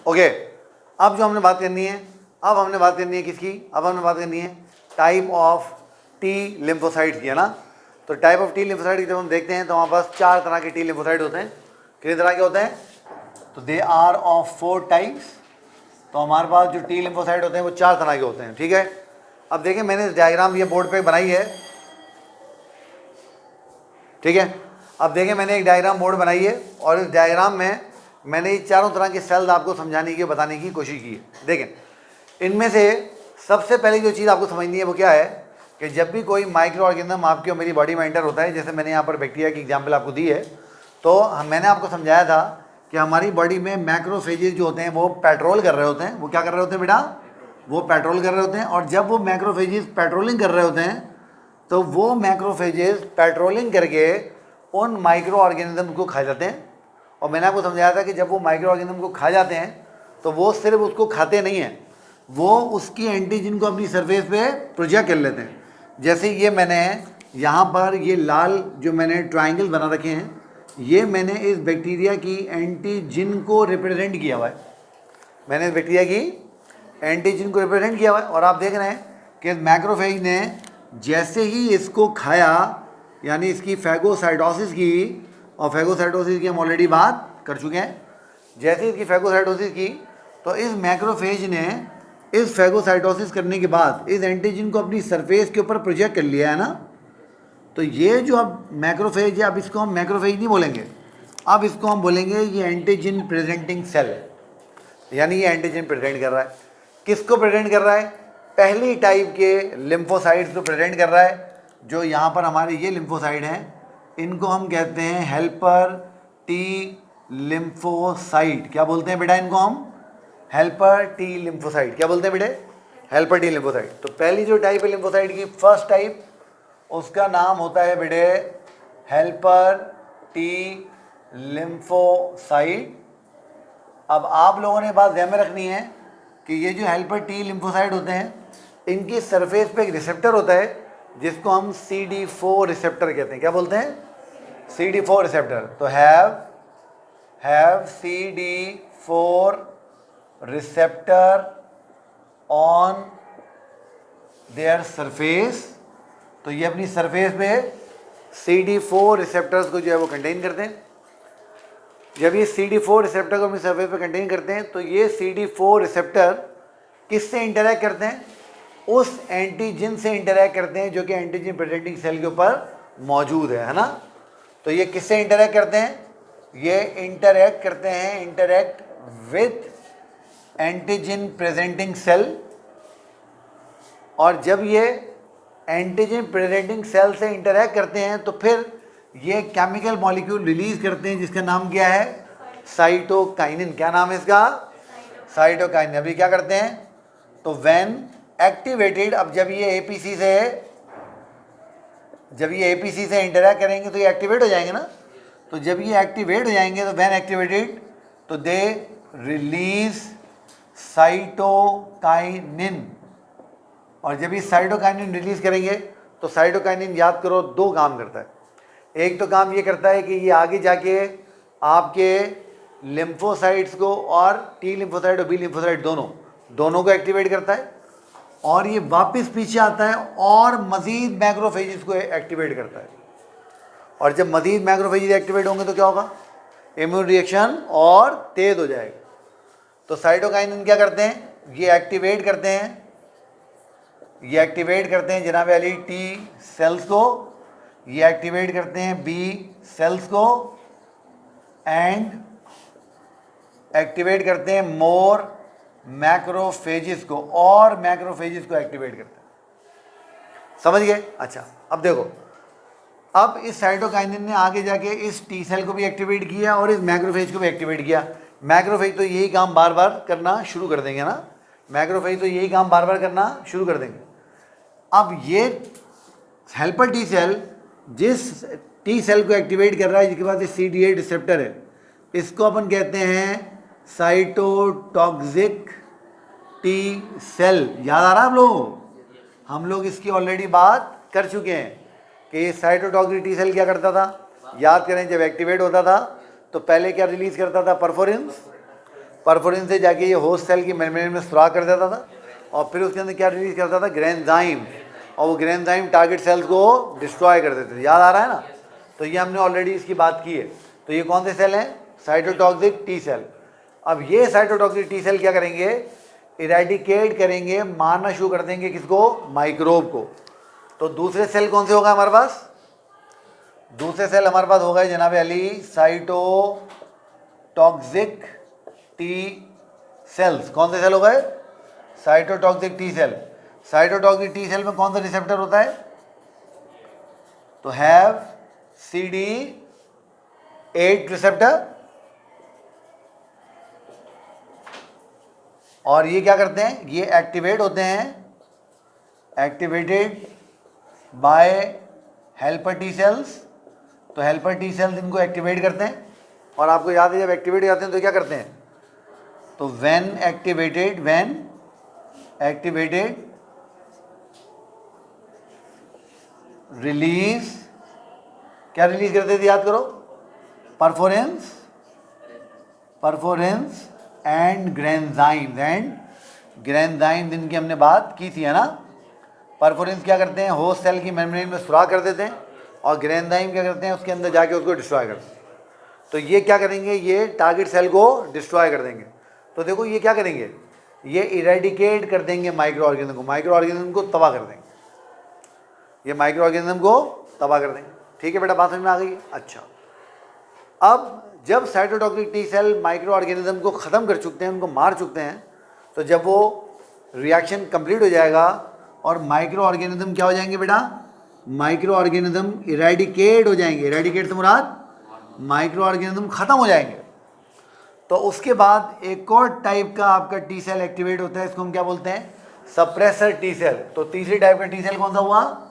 Okay, अब जो हमने बात करनी है, अब हमने बात करनी है किसकी, अब हमने बात करनी है टाइप ऑफ टी लिम्फोसाइट की, है ना। तो टाइप ऑफ टी लिम्फोसाइट की जब हम देखते हैं तो हमारे पास 4 तरह के टी लिम्फोसाइट होते हैं। कितने तरह के होते हैं? तो दे आर ऑफ 4 टाइप्स। तो हमारे पास जो टी लिम्फोसाइट होते हैं वो 4 तरह के होते हैं, ठीक है। अब देखें, मैंने इस डायग्राम ये बोर्ड पे बनाई है, ठीक है। अब देखें, मैंने एक डायग्राम बोर्ड बनाई है और इस डायग्राम में मैंने ये चारों तरह के सेल्स आपको समझाने की, बताने की कोशिश की है। देखें, इनमें से सबसे पहले जो चीज़ आपको समझनी है वो क्या है कि जब भी कोई माइक्रो ऑर्गेनिज्म आपकी और मेरी बॉडी में एंटर होता है, जैसे मैंने यहाँ पर बैक्टीरिया की एग्जांपल आपको दी है, तो मैंने आपको समझाया था कि हमारी बॉडी में मैक्रोफेजेस जो होते हैं वो पेट्रोल कर रहे होते हैं। वो क्या कर रहे होते हैं बेटा? वो पेट्रोल कर रहे होते हैं। और जब वो मैक्रोफेजेस पेट्रोलिंग कर रहे होते हैं तो वो मैक्रोफेजेस पेट्रोलिंग करके उन माइक्रो ऑर्गेनिज्म को खा जाते हैं। और मैंने आपको समझाया था कि जब वो माइक्रो ऑर्गेनिज्म को खा जाते हैं तो वो सिर्फ उसको खाते नहीं हैं, वो उसकी एंटीजन को अपनी सरफेस पे प्रोजेक्ट कर लेते हैं। जैसे ये मैंने यहाँ पर ये लाल जो मैंने ट्राइंगल बना रखे हैं, ये मैंने इस बैक्टीरिया की एंटीजन को रिप्रेजेंट किया हुआ है। मैंने इस बैक्टीरिया की एंटीजन को रिप्रेजेंट किया हुआ है। और आप देख रहे हैं कि मैक्रोफेज ने जैसे ही इसको खाया, यानी इसकी फैगोसाइटोसिस की, और फैगोसाइटोसिस की हम ऑलरेडी बात कर चुके हैं। जैसे ही इसकी फैगोसाइटोसिस की तो इस मैक्रोफेज ने इस फैगोसाइटोसिस करने के बाद इस एंटीजन को अपनी सरफेस के ऊपर प्रोजेक्ट कर लिया है ना। तो ये जो अब मैक्रोफेज है, अब इसको हम मैक्रोफेज नहीं बोलेंगे, अब इसको हम बोलेंगे ये एंटीजन प्रेजेंटिंग सेल, यानी ये एंटीजन प्रेजेंट कर रहा है। किसको प्रेजेंट कर रहा है? पहली टाइप के लिम्फोसाइट्स को प्रेजेंट कर रहा है। जो यहाँ पर हमारे ये लिम्फोसाइट हैं, इनको हम कहते हैं हेल्पर टी लिम्फोसाइट। क्या बोलते हैं बेटा इनको हम? Helper T lymphocyte. क्या बोलते हैं बेटे? Helper T lymphocyte. तो पहली जो टाइप है लिम्फोसाइट की, फर्स्ट टाइप, उसका नाम होता है बेटे हेल्पर टी लिम्फोसाइट। अब आप लोगों ने बात ध्यान में रखनी है कि ये जो हेल्पर टी लिम्फोसाइट होते हैं, इनकी सरफेस पे एक रिसेप्टर होता है जिसको हम CD4 रिसेप्टर कहते हैं। क्या बोलते हैं? CD4 receptor. तो have CD4 receptor on their surface. तो ये अपनी सरफेस पे CD4 रिसेप्टर्स को जो है वो कंटेन करते हैं। जब ये CD4 रिसेप्टर को अपनी सरफेस पे कंटेन करते हैं तो ये CD4 रिसेप्टर किससे इंटरैक्ट करते हैं? उस एंटीजन से इंटरैक्ट करते हैं जो कि एंटीजन प्रेजेंटिंग सेल के ऊपर मौजूद है ना। तो ये किससे इंटरैक्ट करते हैं? ये इंटरैक्ट करते हैं, interact with antigen presenting cell. और जब ये एंटीजन प्रेजेंटिंग सेल से इंटरैक्ट करते हैं तो फिर ये केमिकल मॉलिक्यूल रिलीज करते हैं जिसका नाम क्या है? साइटोकाइनिन। क्या नाम है इसका? साइटोकाइनिन। अभी क्या करते हैं? तो व्हेन एक्टिवेटेड, अब जब ये एपीसी से इंटरैक्ट करेंगे तो ये एक्टिवेट हो जाएंगे ना। तो जब ये एक्टिवेट हो जाएंगे तो व्हेन एक्टिवेटेड तो दे रिलीज साइटोकाइनिन। और जब ये साइटोकाइनिन रिलीज करेंगे तो साइटोकाइनिन, याद करो, 2 काम करता है। एक तो काम ये करता है कि ये आगे जाके आपके लिम्फोसाइट्स को, और टी लिम्फोसाइट और बी लिम्फोसाइट दोनों को एक्टिवेट करता है। और ये वापस पीछे आता है और मज़ीद मैक्रोफेजेस को एक्टिवेट करता है। और जब मज़ीद मैक्रोफेजेस एक्टिवेट होंगे तो क्या होगा? इम्यून रिएक्शन और तेज़ हो जाएगा। तो साइटोकाइनिन क्या करते हैं? ये एक्टिवेट करते हैं जनाब अली टी सेल्स को, ये एक्टिवेट करते हैं बी सेल्स को, एंड एक्टिवेट करते हैं मोर मैक्रोफेजेस को, और मैक्रोफेजेस को एक्टिवेट करते हैं। समझ गए? अच्छा, अब देखो, अब इस साइटोकाइनिन ने आगे जाके इस टी सेल को भी एक्टिवेट किया और इस मैक्रोफेज को भी एक्टिवेट किया। मैक्रोफेज तो यही काम बार बार करना शुरू कर देंगे ना, मैक्रोफेज तो यही काम बार बार करना शुरू कर देंगे। अब ये हेल्पर टी सेल जिस टी सेल को एक्टिवेट कर रहा है, जिसके पास CD8 रिसेप्टर है, इसको अपन कहते हैं साइटोटॉक्सिक टी सेल। याद आ रहा है आप लोगों को? हम लोग इसकी ऑलरेडी बात कर चुके हैं कि ये साइटोटॉक्सिक टी सेल क्या करता था। याद करें, जब एक्टिवेट होता था तो पहले क्या रिलीज करता था? परफोरिन्स। परफोरिन से जाके ये होस्ट सेल की मेम्ब्रेन में सुराख कर देता था और फिर उसके अंदर क्या रिलीज करता था, ग्रेन्जाइम, और वो ग्रेन्जाइम टारगेट सेल्स को डिस्ट्रॉय कर देते थे। याद आ रहा है ना? तो ये हमने ऑलरेडी इसकी बात की है। तो ये कौन से सेल हैं? Cytotoxic T cell. अब ये साइटोटॉक्सिक टी सेल क्या करेंगे? इरेडिकेट करेंगे, मारना शुरू कर देंगे किसको? माइक्रोब को। तो दूसरे सेल कौन से होगा हमारे पास? दूसरे सेल हमारे पास हो गए जनाब अली साइटोटॉक्सिक टी सेल्स। कौन से सेल हो गए? Cytotoxic T cell. Cytotoxic T cell में कौन सा रिसेप्टर होता है? तो हैव CD8 रिसेप्टर। और ये क्या करते हैं? ये एक्टिवेट होते हैं, activated by helper T cells. तो हेल्पर टी सेल्स इनको एक्टिवेट करते हैं। और आपको याद है जब एक्टिवेट हो जाते हैं तो क्या करते हैं? तो व्हेन एक्टिवेटेड रिलीज, क्या रिलीज करते थे? याद करो, परफोरेंस एंड ग्रेन्जाइम्स इनकी हमने बात की थी, है ना? परफोरेंस क्या करते हैं? होस्ट सेल की मेम्ब्रेन में सुराख कर देते हैं और ग्रेन्जाइम क्या करते हैं? उसके अंदर जाके उसको डिस्ट्रॉय करते हैं। तो ये क्या करेंगे? ये टारगेट सेल को डिस्ट्रॉय कर देंगे। तो देखो ये क्या करेंगे? ये इरेडिकेट कर देंगे माइक्रो ऑर्गेनिज्म को तबाह कर देंगे। ये माइक्रो ऑर्गेनिज्म को तबाह कर देंगे। ठीक है बेटा, बात समझ में आ गई? अच्छा, अब जब cytotoxic T cell microorganism को ख़त्म कर चुकते हैं, उनको मार चुकते हैं, तो जब वो रिएक्शन कंप्लीट हो जाएगा और माइक्रो ऑर्गेनिज्म क्या हो जाएंगे बेटा? माइक्रो ऑर्गेनिज्म इरेडिकेट हो जाएंगे। इरेडिकेट से मुराद माइक्रो ऑर्गेनिज्म ख़त्म हो जाएंगे। तो उसके बाद एक और टाइप का आपका टी सेल एक्टिवेट होता है, इसको हम क्या बोलते हैं? Suppressor T cell. तो तीसरी टाइप का टी सेल कौन सा हुआ?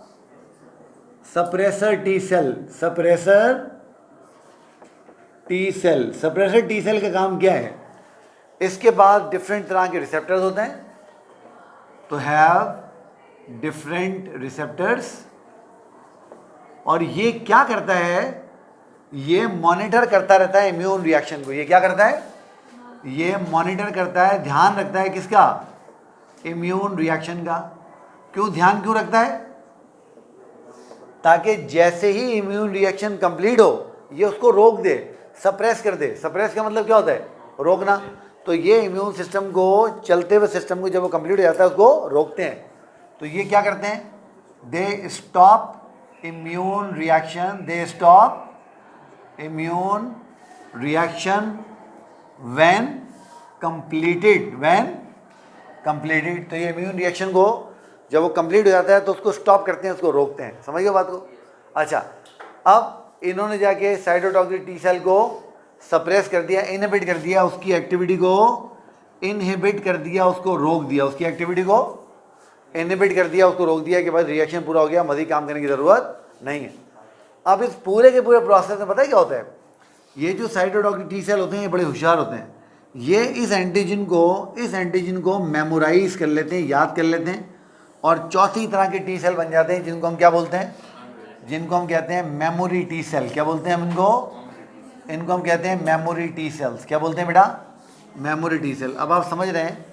Suppressor T cell. Suppressor T cell का काम क्या है? इसके बाद डिफरेंट तरह के रिसेप्टर्स होते हैं। तो हैव डिफरेंट रिसेप्टर्स। और ये क्या करता है? ये मॉनिटर करता रहता है इम्यून रिएक्शन को। ये क्या करता है? ये मॉनिटर करता है, ध्यान रखता है किसका? इम्यून रिएक्शन का। क्यों ध्यान क्यों रखता है? ताकि जैसे ही इम्यून रिएक्शन कंप्लीट हो ये उसको रोक दे, सप्रेस कर दे। सप्रेस का मतलब क्या होता है? रोकना। तो ये इम्यून सिस्टम को, चलते हुए सिस्टम को जब वो कंप्लीट हो जाता है उसको रोकते हैं। तो ये क्या करते हैं? They stop immune reaction. They stop immune reaction when completed. तो ये इम्यून रिएक्शन को जब वो कंप्लीट हो जाता है तो उसको स्टॉप करते हैं, उसको रोकते हैं। समझ गए बात को? अच्छा, अब इन्होंने जाके साइटोटॉक्सिक टी सेल को सप्रेस कर दिया, इनहिबिट कर दिया, उसकी एक्टिविटी को इनहिबिट कर दिया, उसको रोक दिया, उसकी एक्टिविटी को इनहिबिट कर दिया, उसको रोक दिया कि बस रिएक्शन पूरा हो गया, मज़ीद काम करने की ज़रूरत नहीं है। अब इस पूरे के पूरे प्रोसेस में पता है क्या होता है? ये जो साइटोटॉक्सिक टी सेल होते हैं ये बड़े होशियार होते हैं। ये इस एंटीजन को मेमोराइज कर लेते हैं, याद कर लेते हैं, और चौथी तरह के टी सेल बन जाते हैं जिनको हम क्या बोलते हैं? जिनको हम कहते हैं मेमोरी टी सेल। क्या बोलते हैं हम इनको हम कहते हैं मेमोरी टी सेल्स। क्या बोलते हैं बेटा? Memory T cell. अब आप समझ रहे हैं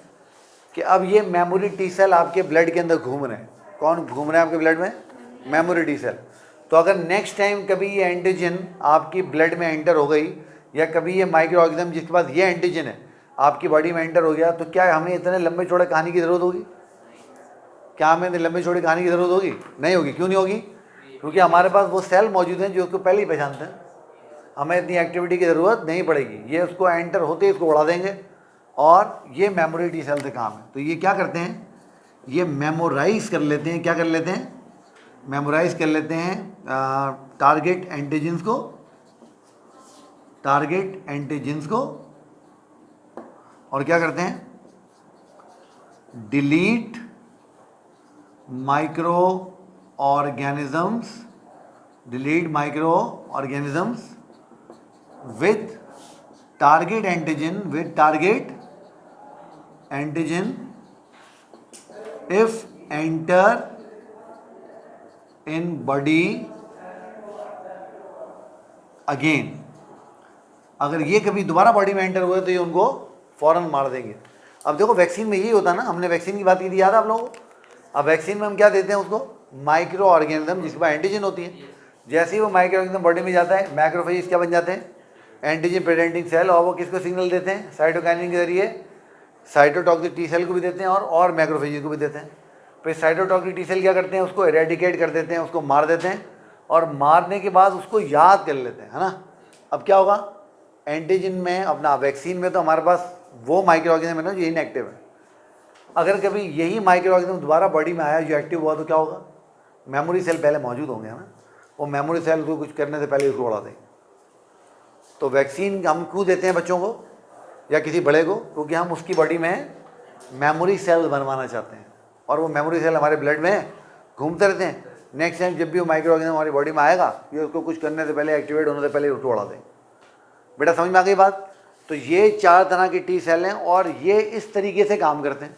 कि अब ये मेमोरी टी सेल आपके ब्लड के अंदर घूम रहे हैं। कौन घूम रहे हैं आपके ब्लड में? Memory T cell. तो अगर नेक्स्ट टाइम कभी ये एंटीजन आपकी ब्लड में एंटर हो गई, या कभी ये माइक्रो ऑर्गेनिज्म जिसके पास ये एंटीजन है आपकी बॉडी में एंटर हो गया, तो क्या हमें इतने लंबे चौड़े कहानी की ज़रूरत होगी? क्या हमें इतनी लंबी चौड़ी कहानी की ज़रूरत होगी? नहीं होगी। क्यों नहीं होगी? क्योंकि हमारे पास वो सेल मौजूद हैं जो उसको पहले ही पहचानते हैं। हमें इतनी एक्टिविटी की ज़रूरत नहीं पड़ेगी। ये उसको एंटर होते ही उसको उड़ा देंगे, और ये मेमोरी टी सेल से काम है। तो ये क्या करते हैं? ये मेमोराइज कर लेते हैं। क्या कर लेते हैं? मेमोराइज कर लेते हैं टारगेट एंटीजन्स को, और क्या करते हैं? Delete micro organisms with target antigen if enter in body again। अगर ये कभी दोबारा बॉडी में एंटर हुए तो ये उनको फ़ौरन मार देंगे। अब देखो वैक्सीन में यही होता है ना, हमने वैक्सीन की बात की थी, याद है आप लोगों को। अब वैक्सीन में हम क्या देते हैं उसको, माइक्रो ऑर्गेनिज्म जिसके पास एंटीजन होती है। जैसे ही वो माइक्रो ऑर्गेनिज्म बॉडी में जाता है, मैक्रोफेज क्या बन जाते हैं, एंटीजन प्रेजेंटिंग सेल, और वो किसको सिग्नल देते हैं, साइटोकाइनिन के जरिए साइटोटॉक्सिक टी सेल को भी देते हैं और मैक्रोफेज को भी देते हैं। फिर साइटोटॉक्सिक टी सेल क्या करते हैं, उसको एरेडिकेट कर देते हैं, उसको मार देते हैं, और मारने के बाद उसको याद कर लेते हैं, है ना। अब क्या होगा, एंटीजन में अपना वैक्सीन में तो हमारे पास वो माइक्रो ऑर्गेनिज्म है ना जो इनएक्टिव है। अगर कभी यही माइक्रो ऑर्गेनिज्म दोबारा बॉडी में आया जो एक्टिव हुआ तो क्या होगा, मेमोरी सेल पहले मौजूद होंगे, है ना, वो मेमोरी सेल को कुछ करने से पहले उसको उड़ा देंगे। तो वैक्सीन हम क्यों देते हैं बच्चों को या किसी बड़े को, क्योंकि हम उसकी बॉडी में मेमोरी सेल बनवाना चाहते हैं, और वो मेमोरी सेल हमारे ब्लड में घूमते रहते हैं। नेक्स्ट टाइम जब भी वो माइक्रो ऑर्गेनिज्म हमारी बॉडी में आएगा, ये उसको कुछ करने से पहले, एक्टिवेट होने से पहले उसको उड़ा देंगे। बेटा समझ में आ गई बात। तो ये 4 तरह की टी सेल हैं और ये इस तरीके से काम करते हैं।